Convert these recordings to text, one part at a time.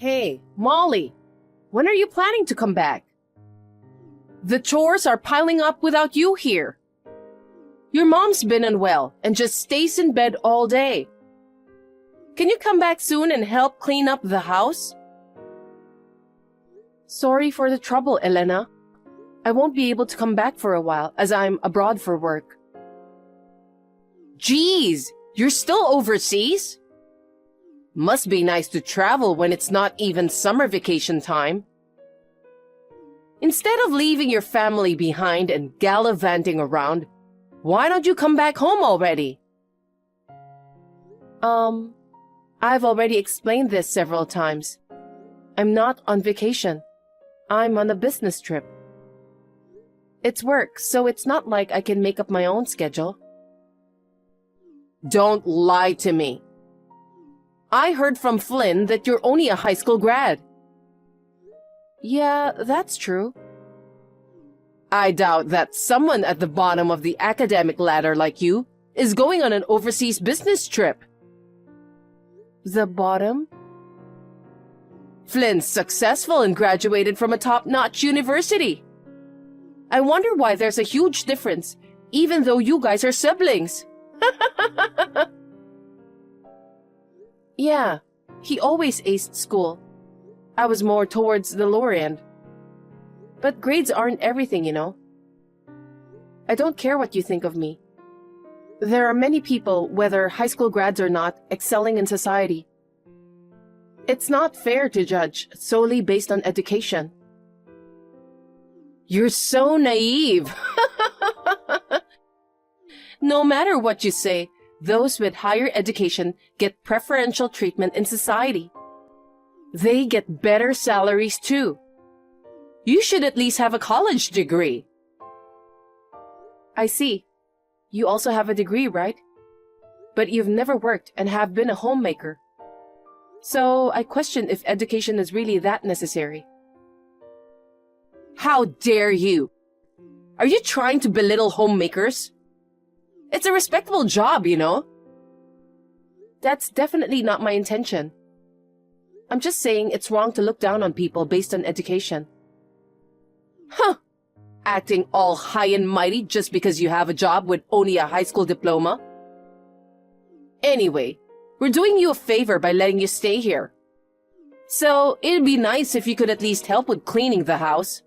Hey, Molly, when are you planning to come back? The chores are piling up without you here. Your mom's been unwell and just stays in bed all day. Can you come back soon and help clean up the house? Sorry for the trouble, Elena. I won't be able to come back for a while as I'm abroad for work. Geez, you're still overseas? Must be nice to travel when it's not even summer vacation time. Instead of leaving your family behind and gallivanting around, why don't you come back home already? I've already explained this several times. I'm not on vacation. I'm on a business trip. It's work, so it's not like I can make up my own schedule. Don't lie to me. I heard from Flynn that you're only a high school grad. Yeah, that's true. I doubt that someone at the bottom of the academic ladder like you is going on an overseas business trip. The bottom? Flynn's successful and graduated from a top-notch university. I wonder why there's a huge difference, even though you guys are siblings. Yeah, he always aced school. I was more towards the lower end. But grades aren't everything, you know. I don't care what you think of me. There are many people, whether high school grads or not, excelling in society. It's not fair to judge solely based on education. You're so naive. No matter what you say, those with higher education get preferential treatment in society. They get better salaries too. You should at least have a college degree. I see. You also have a degree, right? But you've never worked and have been a homemaker. So I question if education is really that necessary. How dare you? Are you trying to belittle homemakers? It's a respectable job, you know. That's definitely not my intention. I'm just saying it's wrong to look down on people based on education. Huh. Acting all high and mighty just because you have a job with only a high school diploma? Anyway, we're doing you a favor by letting you stay here. So it'd be nice if you could at least help with cleaning the house.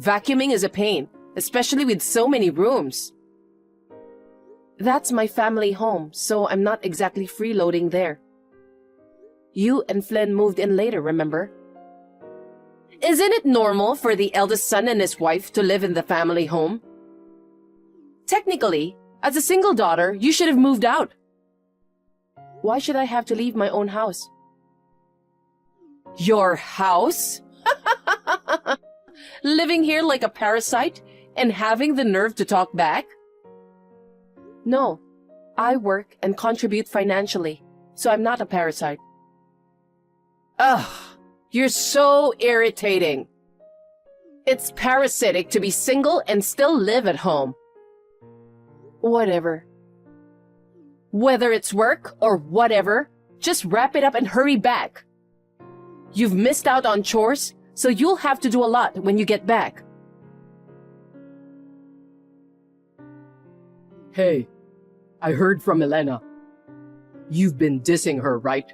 Vacuuming is a pain, especially with so many rooms. That's my family home, so I'm not exactly freeloading there. You and Flynn moved in later, remember? Isn't it normal for the eldest son and his wife to live in the family home? Technically, as a single daughter, you should have moved out. Why should I have to leave my own house? Your house? Living here like a parasite and having the nerve to talk back? No, I work and contribute financially, so I'm not a parasite. Ugh, you're so irritating. It's parasitic to be single and still live at home. Whatever. Whether it's work or whatever, just wrap it up and hurry back. You've missed out on chores, so you'll have to do a lot when you get back. Hey, I heard from Elena. You've been dissing her, right?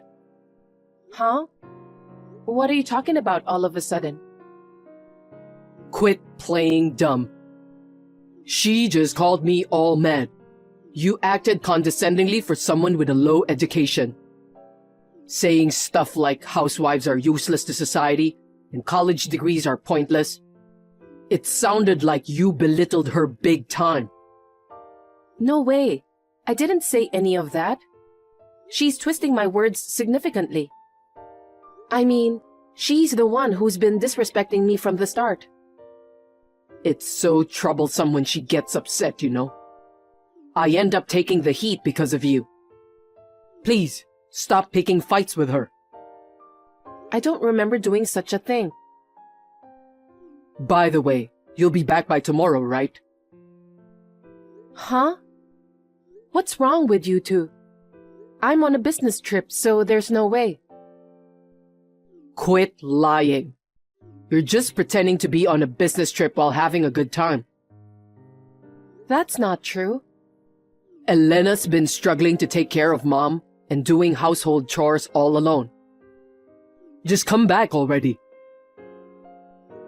Huh? What are you talking about all of a sudden? Quit playing dumb. She just called me all mad. You acted condescendingly for someone with a low education. Saying stuff like housewives are useless to society and college degrees are pointless. It sounded like you belittled her big time. No way. I didn't say any of that. She's twisting my words significantly. I mean, she's the one who's been disrespecting me from the start. It's so troublesome when she gets upset, you know. I end up taking the heat because of you. Please, stop picking fights with her. I don't remember doing such a thing. By the way, you'll be back by tomorrow, right? Huh? What's wrong with you two? I'm on a business trip, so there's no way. Quit lying. You're just pretending to be on a business trip while having a good time. That's not true. Elena's been struggling to take care of Mom and doing household chores all alone. Just come back already.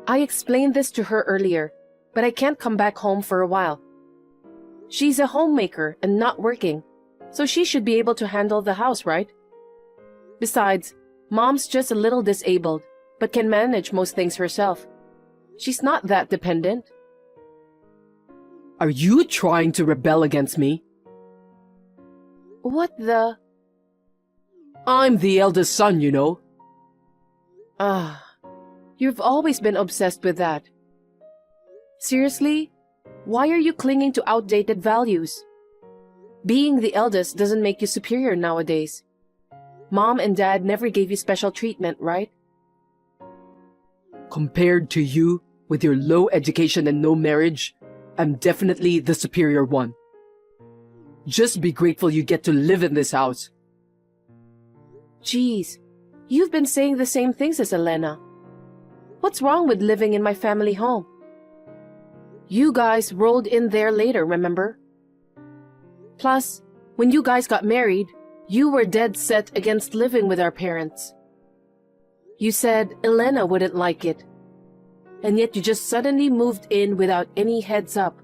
I explained this to her earlier, but I can't come back home for a while. She's a homemaker and not working, so she should be able to handle the house, right? Besides, Mom's just a little disabled, but can manage most things herself. She's not that dependent. Are you trying to rebel against me? What the? I'm the eldest son, you know. You've always been obsessed with that. Seriously? Why are you clinging to outdated values? Being the eldest doesn't make you superior nowadays. Mom and Dad never gave you special treatment, right? Compared to you, with your low education and no marriage, I'm definitely the superior one. Just be grateful you get to live in this house. Jeez, you've been saying the same things as Elena. What's wrong with living in my family home? You guys rolled in there later, remember? Plus, when you guys got married, you were dead set against living with our parents. You said Elena wouldn't like it, and yet you just suddenly moved in without any heads up.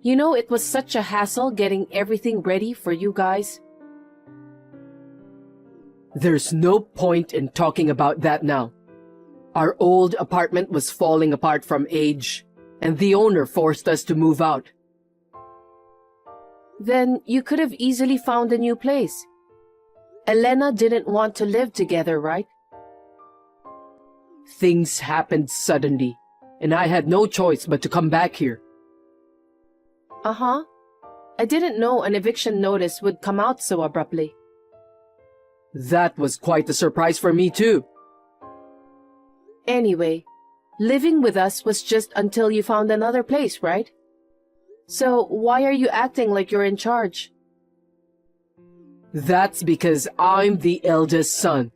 You know, it was such a hassle getting everything ready for you guys. There's no point in talking about that now. Our old apartment was falling apart from age, and the owner forced us to move out. Then you could have easily found a new place. Elena didn't want to live together, right? Things happened suddenly, and I had no choice but to come back here. Uh-huh. I didn't know an eviction notice would come out so abruptly. That was quite a surprise for me too. Anyway, living with us was just until you found another place, right? So why are you acting like you're in charge? That's because I'm the eldest son.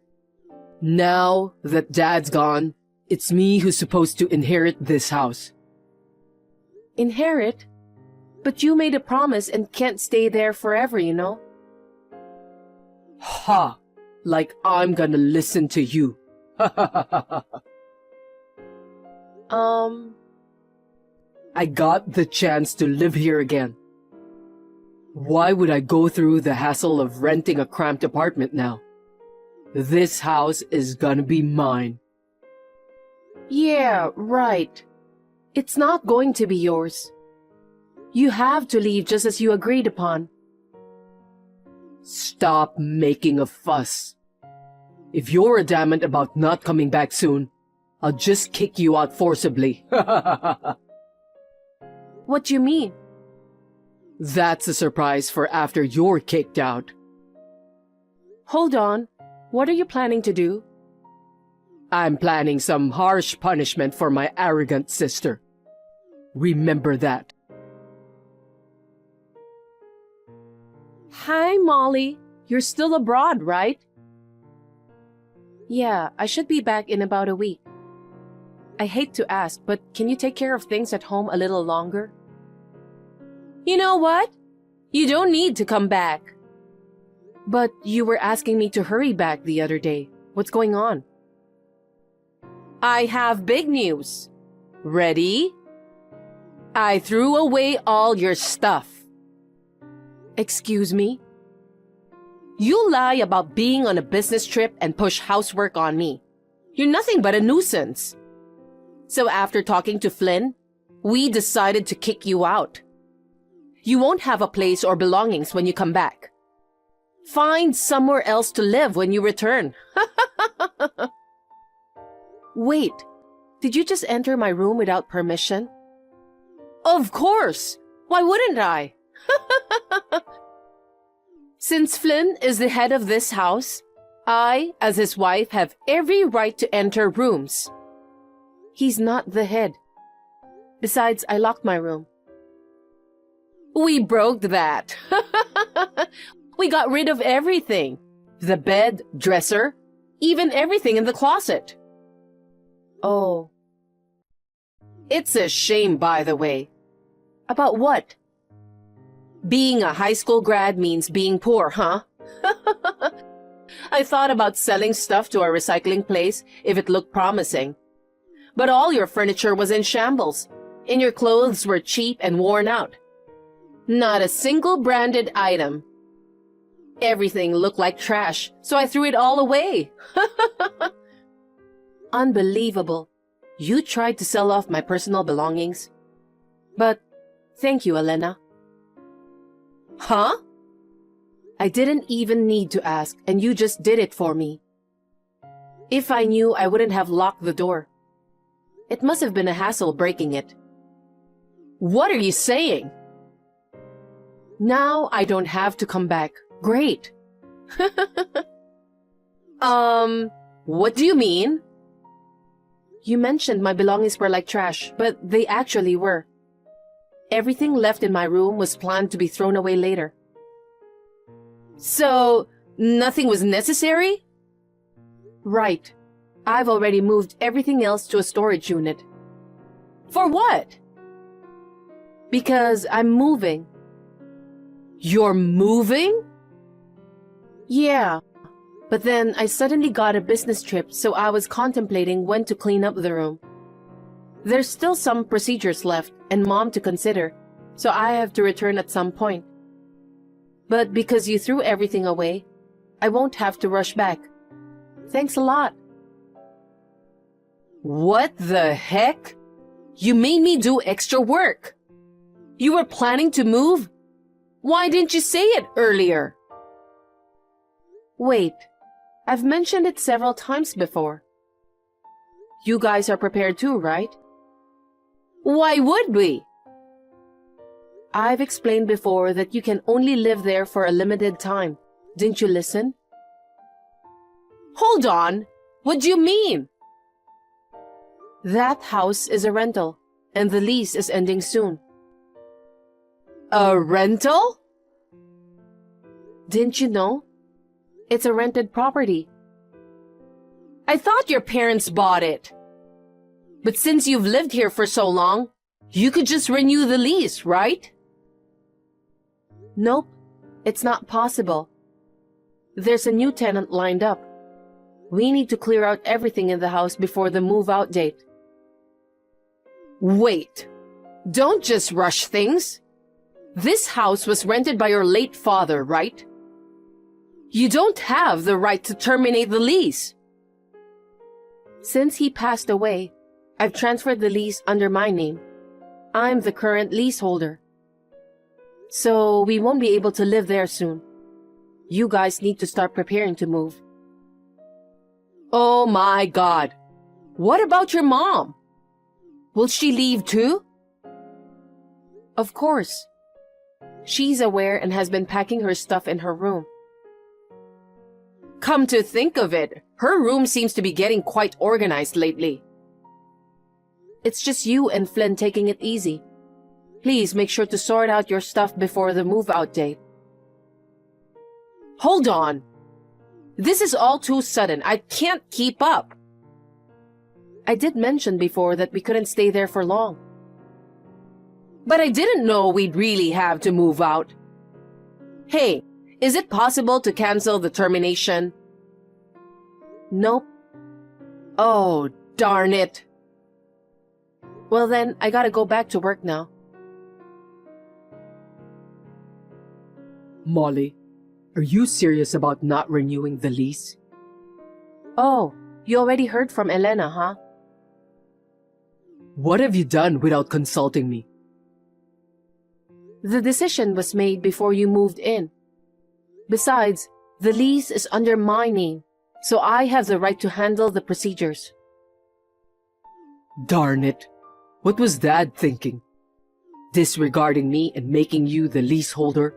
Now that Dad's gone, it's me who's supposed to inherit this house. Inherit? But you made a promise and can't stay there forever, you know? Ha! Like I'm gonna listen to you. I got the chance to live here again. Why would I go through the hassle of renting a cramped apartment now? This house is gonna be mine. Yeah, right. It's not going to be yours. You have to leave just as you agreed upon. Stop making a fuss. If you're adamant about not coming back soon, I'll just kick you out forcibly. What do you mean? That's a surprise for after you're kicked out. Hold on. What are you planning to do? I'm planning some harsh punishment for my arrogant sister. Remember that. Hi, Molly. You're still abroad, right? Yeah, I should be back in about a week. I hate to ask, but can you take care of things at home a little longer? You know what? You don't need to come back. But you were asking me to hurry back the other day. What's going on? I have big news. Ready? I threw away all your stuff. Excuse me? You lie about being on a business trip and push housework on me. You're nothing but a nuisance. So after talking to Flynn, we decided to kick you out. You won't have a place or belongings when you come back. Find somewhere else to live when you return. Wait, did you just enter my room without permission? Of course! Why wouldn't I? Since Flynn is the head of this house, I, as his wife, have every right to enter rooms. He's not the head. Besides, I locked my room. We broke that. We got rid of everything. The bed, dresser, Even everything in the closet. Oh. It's a shame, by the way. About what? Being a high school grad means being poor, huh? I thought about selling stuff to a recycling place if it looked promising. But all your furniture was in shambles, and your clothes were cheap and worn out. Not a single branded item. Everything looked like trash, so I threw it all away. Unbelievable. You tried to sell off my personal belongings. But thank you, Elena. Huh? I didn't even need to ask, and you just did it for me. If I knew, I wouldn't have locked the door. It must have been a hassle breaking it. What are you saying? Now I don't have to come back. Great. What do you mean? You mentioned my belongings were like trash, but they actually were. Everything left in my room was planned to be thrown away later. So, nothing was necessary? Right. I've already moved everything else to a storage unit. For what? Because I'm moving. You're moving? Yeah. But then I suddenly got a business trip, so I was contemplating when to clean up the room. There's still some procedures left and Mom to consider, so I have to return at some point. But because you threw everything away, I won't have to rush back. Thanks a lot. What the heck? You made me do extra work. You were planning to move? Why didn't you say it earlier? Wait, I've mentioned it several times before. You guys are prepared too, right? Why would we? I've explained before that you can only live there for a limited time. Didn't you listen? Hold on. What do you mean? That house is a rental, and the lease is ending soon. A rental? Didn't you know? It's a rented property. I thought your parents bought it. But since you've lived here for so long, you could just renew the lease, right? Nope, it's not possible. There's a new tenant lined up. We need to clear out everything in the house before the move-out date. Wait, don't just rush things. This house was rented by your late father, right? You don't have the right to terminate the lease. Since he passed away, I've transferred the lease under my name. I'm the current leaseholder. So we won't be able to live there soon. You guys need to start preparing to move. Oh my God. What about your mom? Will she leave too? Of course. She's aware and has been packing her stuff in her room. Come to think of it, her room seems to be getting quite organized lately. It's just you and Flynn taking it easy. Please make sure to sort out your stuff before the move-out date. Hold on. This is all too sudden. I can't keep up. I did mention before that we couldn't stay there for long. But I didn't know we'd really have to move out. Hey, is it possible to cancel the termination? Nope. Oh, darn it. Well then, I gotta go back to work now. Molly, are you serious about not renewing the lease? Oh, you already heard from Elena, huh? What have you done without consulting me? The decision was made before you moved in. Besides, the lease is under my name, so I have the right to handle the procedures. Darn it. What was Dad thinking? Disregarding me and making you the leaseholder?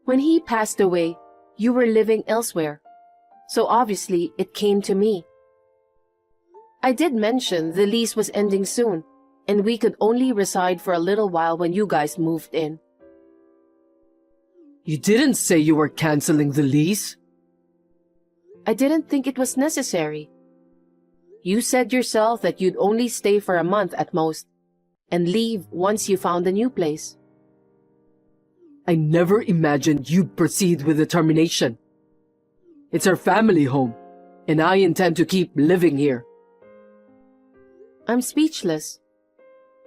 When he passed away, you were living elsewhere, so obviously it came to me. I did mention the lease was ending soon, and we could only reside for a little while when you guys moved in. You didn't say you were canceling the lease? I didn't think it was necessary. You said yourself that you'd only stay for a month at most and leave once you found a new place. I never imagined you'd proceed with the termination. It's our family home, and I intend to keep living here. I'm speechless.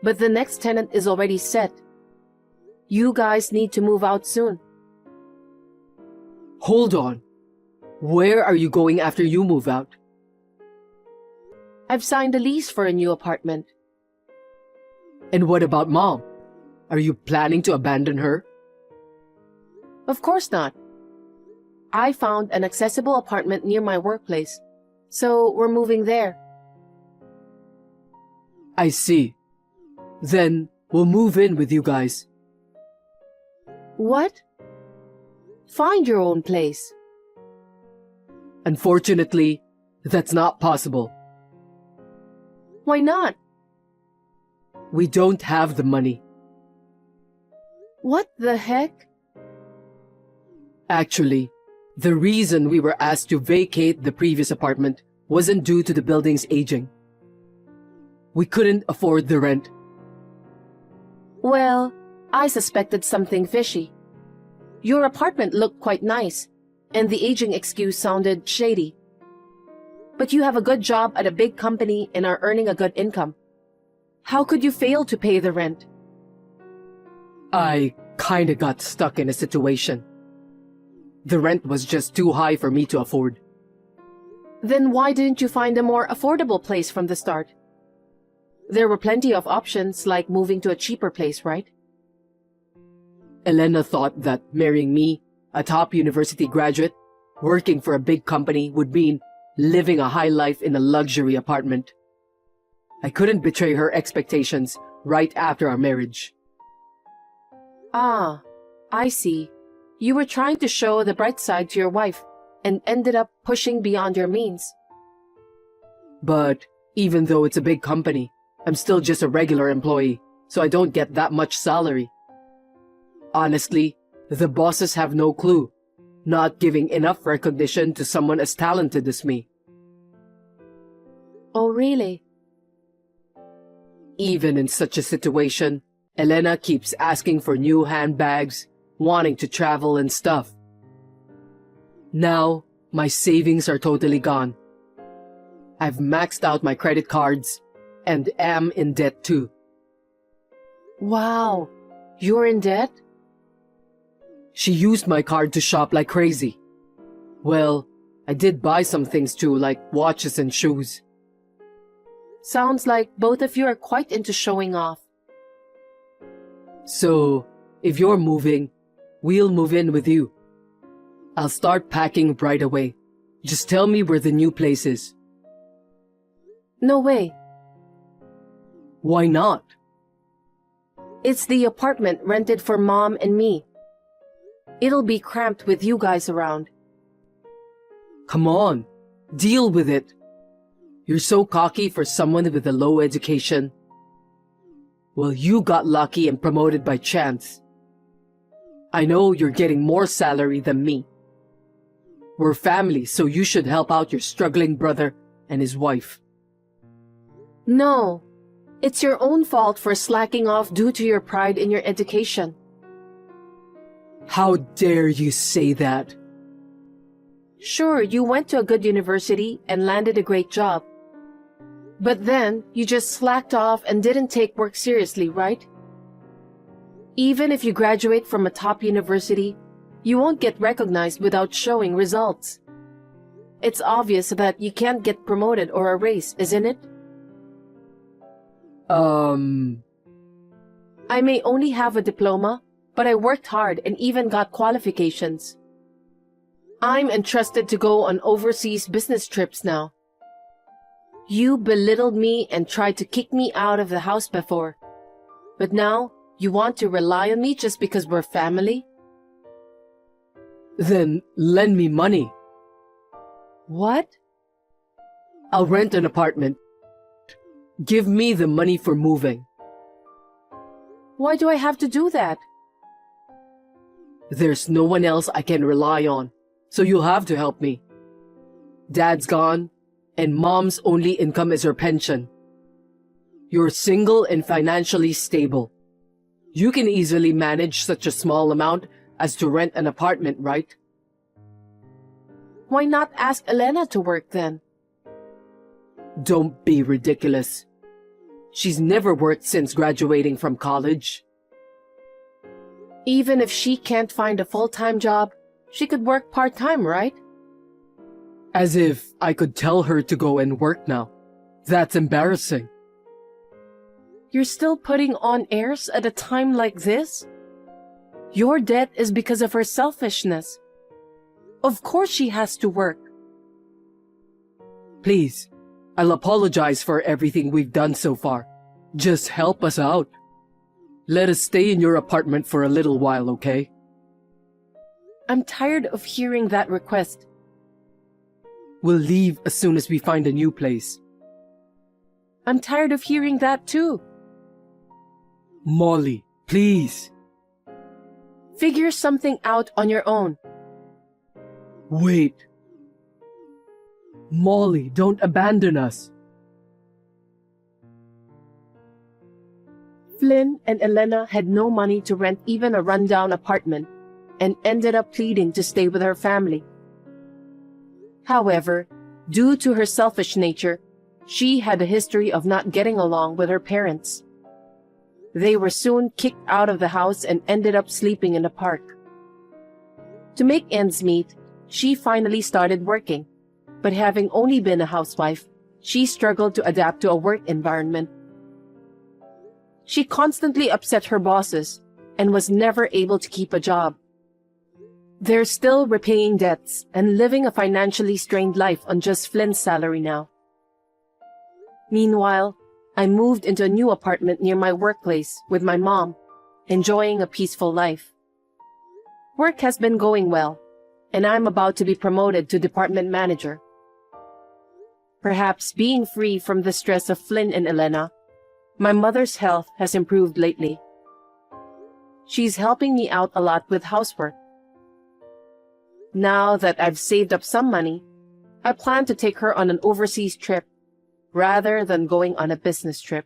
But the next tenant is already set. You guys need to move out soon. Hold on. Where are you going after you move out? I've signed a lease for a new apartment. And what about Mom? Are you planning to abandon her? Of course not. I found an accessible apartment near my workplace, so we're moving there. I see. Then we'll move in with you guys. What? Find your own place. Unfortunately, that's not possible. Why not? We don't have the money. What the heck? Actually, the reason we were asked to vacate the previous apartment wasn't due to the building's aging. We couldn't afford the rent. Well, I suspected something fishy. Your apartment looked quite nice, and the aging excuse sounded shady. But you have a good job at a big company and are earning a good income. How could you fail to pay the rent? I kinda got stuck in a situation. The rent was just too high for me to afford. Then why didn't you find a more affordable place from the start? There were plenty of options like moving to a cheaper place, right? Elena thought that marrying me, a top university graduate, working for a big company would mean living a high life in a luxury apartment. I couldn't betray her expectations right after our marriage. Ah, I see. You were trying to show the bright side to your wife and ended up pushing beyond your means. But even though it's a big company, I'm still just a regular employee, so I don't get that much salary. Honestly, the bosses have no clue, not giving enough recognition to someone as talented as me. Oh, really? Even in such a situation, Elena keeps asking for new handbags, wanting to travel and stuff. Now, my savings are totally gone. I've maxed out my credit cards and am in debt too. Wow, you're in debt? She used my card to shop like crazy. Well, I did buy some things too, like watches and shoes. Sounds like both of you are quite into showing off. So, if you're moving, we'll move in with you. I'll start packing right away. Just tell me where the new place is. No way. Why not? It's the apartment rented for Mom and me. It'll be cramped with you guys around. Come on, deal with it. You're so cocky for someone with a low education. Well, you got lucky and promoted by chance. I know you're getting more salary than me. We're family, so you should help out your struggling brother and his wife. No, it's your own fault for slacking off due to your pride in your education. How dare you say that? Sure, you went to a good university and landed a great job. But then, you just slacked off and didn't take work seriously, right? Even if you graduate from a top university, you won't get recognized without showing results. It's obvious that you can't get promoted or a raise, isn't it? I may only have a diploma, but I worked hard and even got qualifications. I'm entrusted to go on overseas business trips now. You belittled me and tried to kick me out of the house before. But now, you want to rely on me just because we're family? Then lend me money. What? I'll rent an apartment. Give me the money for moving. Why do I have to do that? There's no one else I can rely on, so you'll have to help me. Dad's gone, and Mom's only income is her pension. You're single and financially stable. You can easily manage such a small amount as to rent an apartment, right? Why not ask Elena to work then? Don't be ridiculous. She's never worked since graduating from college. Even if she can't find a full-time job, she could work part-time, right? As if I could tell her to go and work now. That's embarrassing. You're still putting on airs at a time like this? Your debt is because of her selfishness. Of course she has to work. Please, I'll apologize for everything we've done so far. Just help us out. Let us stay in your apartment for a little while, okay? I'm tired of hearing that request. We'll leave as soon as we find a new place. I'm tired of hearing that too. Molly, please. Figure something out on your own. Wait. Molly, don't abandon us. Flynn and Elena had no money to rent even a rundown apartment and ended up pleading to stay with her family. However, due to her selfish nature, she had a history of not getting along with her parents. They were soon kicked out of the house and ended up sleeping in the park. To make ends meet, she finally started working, but having only been a housewife, she struggled to adapt to a work environment. She constantly upset her bosses and was never able to keep a job. They're still repaying debts and living a financially strained life on just Flynn's salary now. Meanwhile, I moved into a new apartment near my workplace with my mom, enjoying a peaceful life. Work has been going well, and I'm about to be promoted to department manager. Perhaps being free from the stress of Flynn and Elena, my mother's health has improved lately. She's helping me out a lot with housework. Now that I've saved up some money, I plan to take her on an overseas trip rather than going on a business trip.